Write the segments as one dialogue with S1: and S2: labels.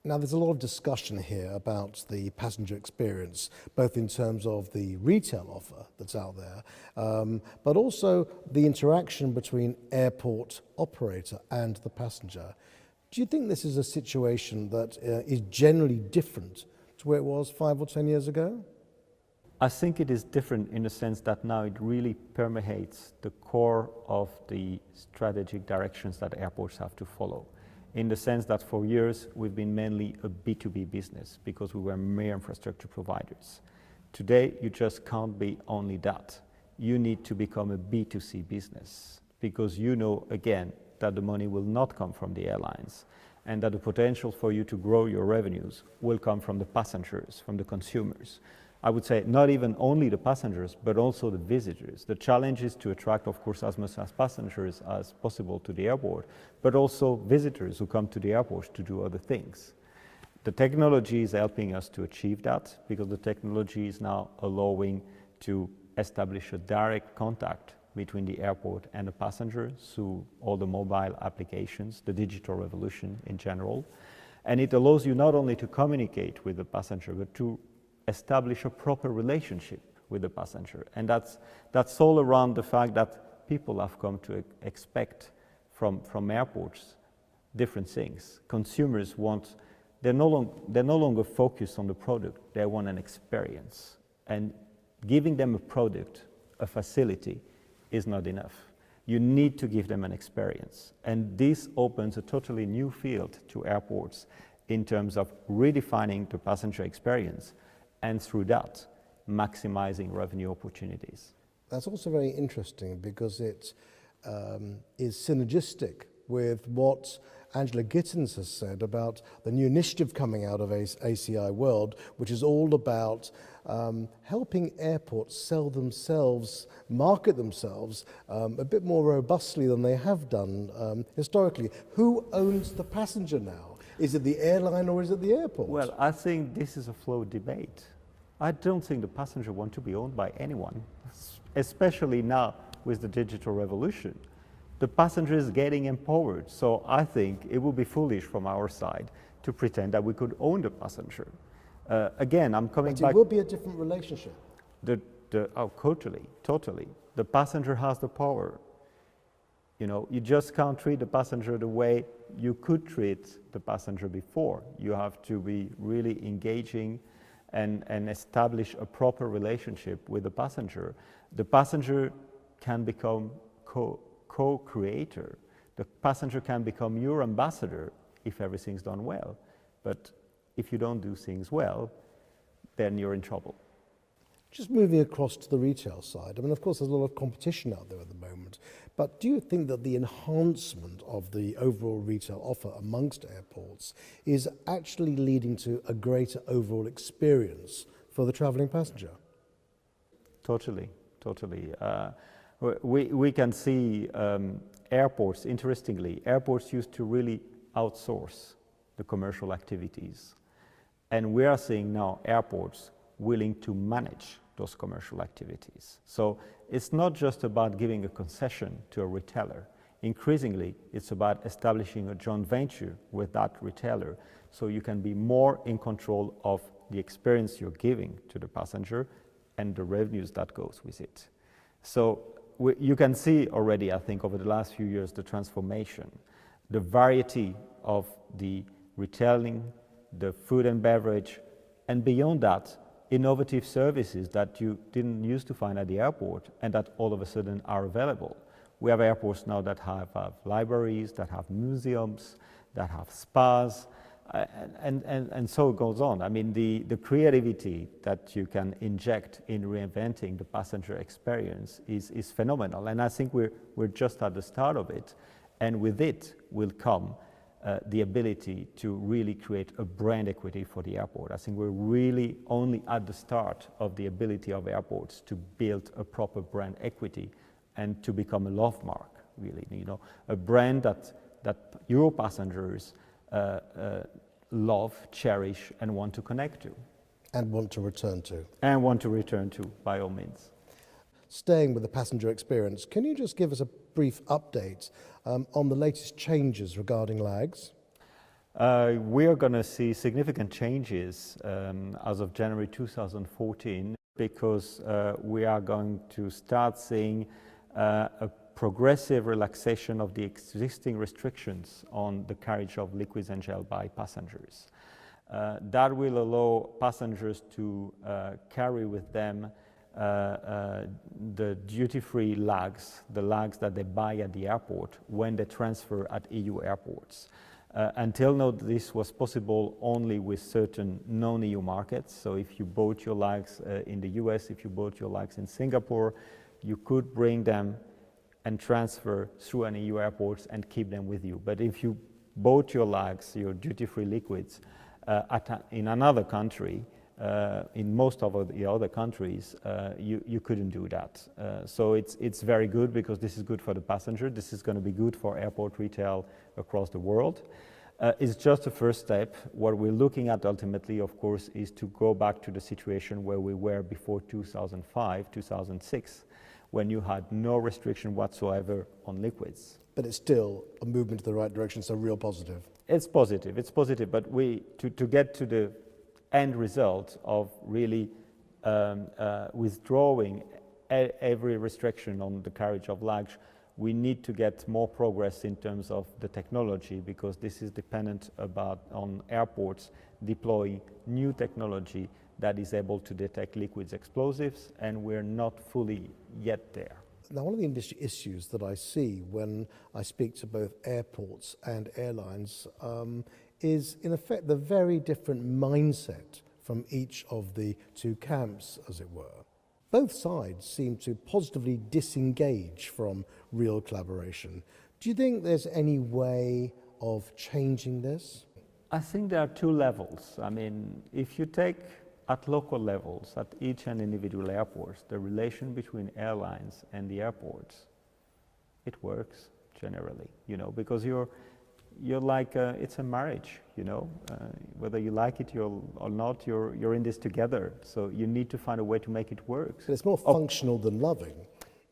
S1: Now, there's a lot of discussion here about the passenger experience, both in terms of the retail offer that's out there, but also the interaction between airport operator and the passenger. Do you think this is a situation that is generally different to where it was 5 or 10 years ago?
S2: I think it is different in the sense that now it really permeates the core of the strategic directions that airports have to follow. In the sense that for years we've been mainly a B2B business because we were mere infrastructure providers. Today you just can't be only that. You need to become a B2C business because you know again that the money will not come from the airlines and that the potential for you to grow your revenues will come from the passengers, from the consumers. I would say not even only the passengers, but also the visitors. The challenge is to attract, of course, as much as passengers as possible to the airport, but also visitors who come to the airport to do other things. The technology is helping us to achieve that because the technology is now allowing to establish a direct contact between the airport and the passenger through all the mobile applications, the digital revolution in general. And it allows you not only to communicate with the passenger, but to establish a proper relationship with the passenger. And that's all around the fact that people have come to expect from airports different things. Consumers want, they're no longer focused on the product, they want an experience. And giving them a product, a facility, is not enough. You need to give them an experience. And this opens a totally new field to airports in terms of redefining the passenger experience and through that, maximizing revenue opportunities.
S1: That's also very interesting because it is synergistic with what Angela Gittins has said about the new initiative coming out of ACI World, which is all about helping airports sell themselves, market themselves a bit more robustly than they have done historically. Who owns the passenger now? Is it the airline or is it the airport?
S2: Well, I think this is a flawed debate. I don't think the passenger wants to be owned by anyone, especially now with the digital revolution. The passenger is getting empowered, so I think it would be foolish from our side to pretend that we could own the passenger. Again, I'm coming back.
S1: But it will be a different relationship.
S2: Oh, totally. The passenger has the power. You know, you just can't treat the passenger the way you could treat the passenger before. You have to be really engaging and establish a proper relationship with the passenger. The passenger can become co-creator. The passenger can become your ambassador if everything's done well. But if you don't do things well, then you're in trouble.
S1: Just moving across to the retail side, I mean, of course, there's a lot of competition out there at the moment, but do you think that the enhancement of the overall retail offer amongst airports is actually leading to a greater overall experience for the travelling passenger?
S2: Totally. We can see airports, interestingly, airports used to really outsource the commercial activities. And we are seeing now airports willing to manage those commercial activities. So it's not just about giving a concession to a retailer. Increasingly, it's about establishing a joint venture with that retailer so you can be more in control of the experience you're giving to the passenger and the revenues that goes with it. So you can see already, I think, over the last few years, the transformation, the variety of the retailing, the food and beverage, and beyond that, innovative services that you didn't used to find at the airport and that all of a sudden are available. We have airports now that have libraries, that have museums, that have spas, and so it goes on. I mean, the creativity that you can inject in reinventing the passenger experience is phenomenal. And I think we're just at the start of it. And with it will come the ability to really create a brand equity for the airport. I think we're really only at the start of the ability of airports to build a proper brand equity and to become a love mark, really, you know, a brand that Euro passengers love, cherish, and want to connect to.
S1: And want to return to.
S2: And want to return to, by all means.
S1: Staying with the passenger experience, can you just give us a brief update on the latest changes regarding lags?
S2: We are going to see significant changes as of January 2014 because we are going to start seeing a progressive relaxation of the existing restrictions on the carriage of liquids and gel by passengers. That will allow passengers to carry with them the duty-free lags, the lags that they buy at the airport when they transfer at EU airports. Until now, this was possible only with certain non-EU markets. So if you bought your lags in the US, if you bought your lags in Singapore, you could bring them and transfer through an EU airport and keep them with you. But if you bought your lags, your duty-free liquids, in another country, in most of the other countries, you couldn't do that. So it's very good because this is good for the passenger. This is going to be good for airport retail across the world. It's just a first step. What we're looking at ultimately, of course, is to go back to the situation where we were before 2005, 2006, when you had no restriction whatsoever on liquids.
S1: But it's still a movement in the right direction, so real positive.
S2: It's positive, but to get to the end result of really withdrawing every restriction on the carriage of luggage, we need to get more progress in terms of the technology, because this is dependent on airports deploying new technology that is able to detect liquids explosives, and we're not fully yet there.
S1: Now, one of the industry issues that I see when I speak to both airports and airlines is, in effect, the very different mindset from each of the two camps, as it were. Both sides seem to positively disengage from real collaboration. Do you think there's any way of changing this?
S2: I think there are two levels. I mean, if you take at local levels, at each and individual airports, the relation between airlines and the airports, it works generally, because you're like, it's a marriage, whether you like it or not, you're in this together. So you need to find a way to make it work.
S1: But it's more functional than loving.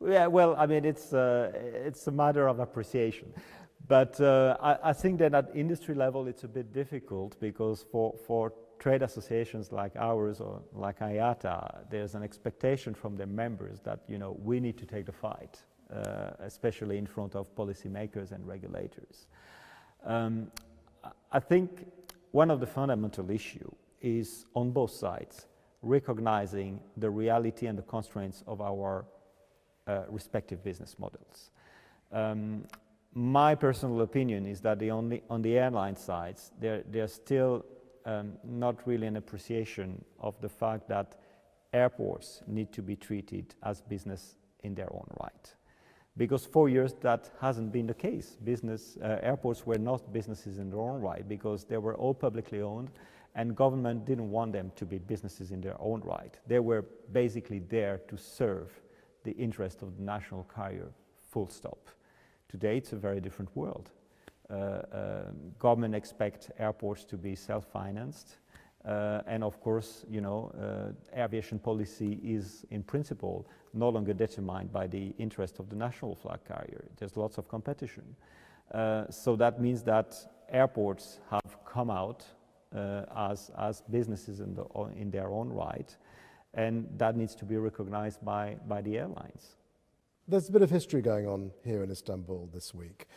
S2: Yeah, well, I mean, it's a matter of appreciation. But I think that at industry level, it's a bit difficult, because for trade associations like ours or like IATA, there's an expectation from their members that, we need to take the fight, especially in front of policymakers and regulators. I think one of the fundamental issues is, on both sides, recognizing the reality and the constraints of our respective business models. My personal opinion is that on the airline sides, there's still not really an appreciation of the fact that airports need to be treated as business in their own right. Because for years that hasn't been the case. Airports were not businesses in their own right, because they were all publicly owned, and government didn't want them to be businesses in their own right. They were basically there to serve the interest of the national carrier, full stop. Today it's a very different world. Government expect airports to be self-financed, and of course, aviation policy is in principle no longer determined by the interest of the national flag carrier. There's lots of competition. So that means that airports have come out as businesses in their own right, and that needs to be recognized by the airlines.
S1: There's a bit of history going on here in Istanbul this week.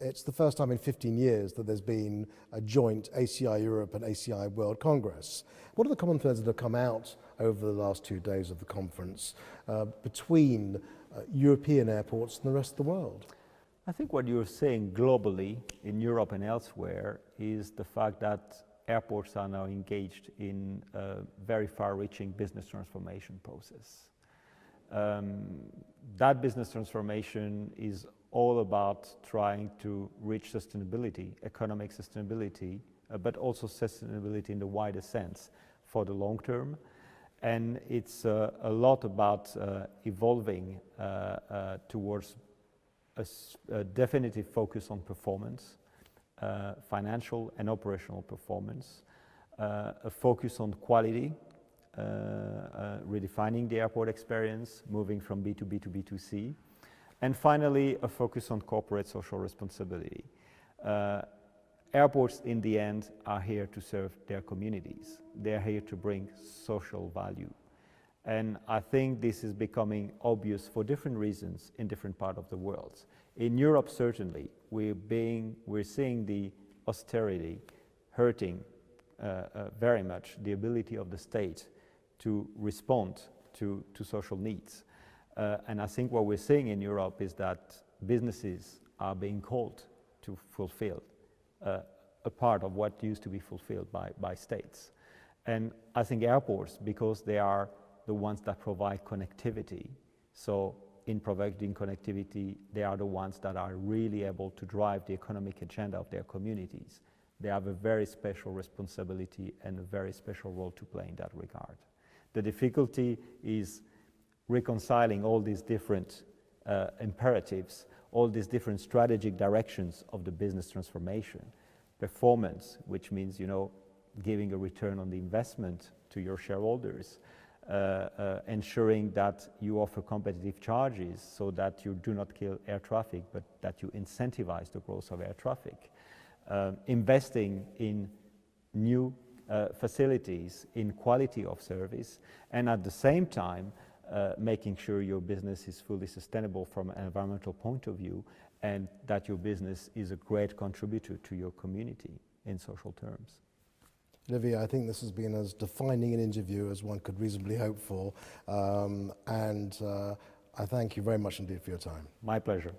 S1: It's the first time in 15 years that there's been a joint ACI Europe and ACI World Congress. What are the common threads that have come out over the last 2 days of the conference between European airports and the rest of the world?
S2: I think what you're saying globally in Europe and elsewhere is the fact that airports are now engaged in a very far-reaching business transformation process. That business transformation is all about trying to reach sustainability, economic sustainability, but also sustainability in the wider sense for the long term. And it's a lot about evolving towards a definitive focus on performance, financial and operational performance, a focus on quality, redefining the airport experience, moving from B2B to B2C, and finally a focus on corporate social responsibility. Airports, in the end, are here to serve their communities. They're here to bring social value. And I think this is becoming obvious for different reasons in different parts of the world. In Europe, certainly, we're seeing the austerity hurting very much the ability of the state to respond to social needs. And I think what we're seeing in Europe is that businesses are being called to fulfill a part of what used to be fulfilled by states. And I think airports, because they are the ones that provide connectivity, so in providing connectivity, they are the ones that are really able to drive the economic agenda of their communities. They have a very special responsibility and a very special role to play in that regard. The difficulty is reconciling all these different imperatives, all these different strategic directions of the business transformation. Performance, which means, giving a return on the investment to your shareholders, ensuring that you offer competitive charges so that you do not kill air traffic, but that you incentivize the growth of air traffic. Investing in new facilities, in quality of service, and at the same time, making sure your business is fully sustainable from an environmental point of view, and that your business is a great contributor to your community in social terms.
S1: Olivier, I think this has been as defining an interview as one could reasonably hope for, and I thank you very much indeed for your time.
S2: My pleasure.